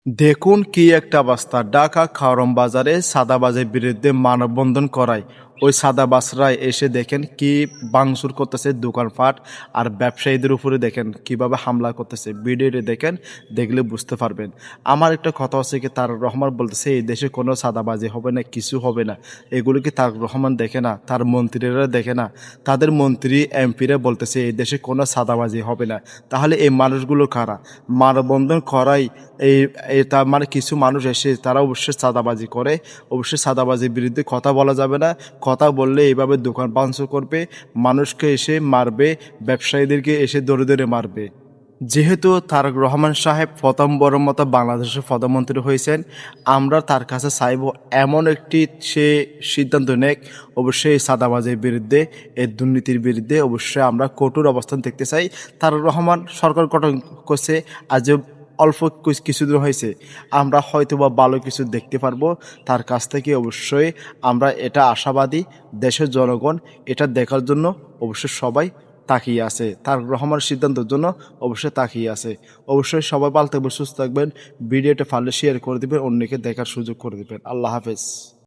দেখুন কি একটা অবস্থা, ঢাকা খাওরম বাজারে সাদাবাজের বিরুদ্ধে মানববন্ধন করায় ওই সাদাবাজরাই এসে দেখেন কি ভাঙচুর করতেছে দোকানপাট, আর ব্যবসায়ীদের উপরে দেখেন কিভাবে হামলা করতেছে। ভিডিওটি দেখেন, দেখলে বুঝতে পারবেন। আমার একটা কথা হচ্ছে কি, তার রহমান বলতেছে এই দেশে কোনো সাদাবাজি হবে না, কিছু হবে না। এগুলো কি তার রহমান দেখে না? তার মন্ত্রীরা দেখে না? তাদের মন্ত্রী এমপিরা বলতেছে এই দেশে কোনো সাদাবাজি হবে না। তাহলে এই মানুষগুলো কারা? মানববন্ধন করাই এই তার মানে কিছু মানুষ এসে তারা অবশ্যই চাঁদাবাজি করে। অবশ্যই চাঁদাবাজির বিরুদ্ধে কথা বলা যাবে না। কথা বললে এইভাবে দোকান ভাঙচুর করবে, মানুষকে এসে মারবে, ব্যবসায়ীদেরকে এসে ধরে ধরে মারবে। যেহেতু তারেক রহমান সাহেব প্রথমবারের মতো বাংলাদেশের প্রধানমন্ত্রী হয়েছেন, আমরা তার কাছে চাইব এমন একটি সে সিদ্ধান্ত নেক। অবশ্যই এই চাঁদাবাজির বিরুদ্ধে, এই দুর্নীতির বিরুদ্ধে অবশ্যই আমরা কঠোর অবস্থান দেখতে চাই। তারেক রহমান সরকার গঠন করছে, আজ অল্প কিছুদিন হয়েছে, আমরা হয়তো বা ভালো কিছু দেখতে পারবো তার কাছ থেকে। অবশ্যই আমরা এটা আশাবাদী। দেশের জনগণ এটা দেখার জন্য অবশ্যই সবাই তাকিয়ে আছে, তার রহমানের সিদ্ধান্তের জন্য অবশ্যই তাকিয়ে আছে। অবশ্যই সবাই ভালো থাকবেন, সুস্থ থাকবেন। ভিডিওটা পারলে শেয়ার করে দিবেন, অন্যকে দেখার সুযোগ করে দিবেন। আল্লাহ হাফেজ।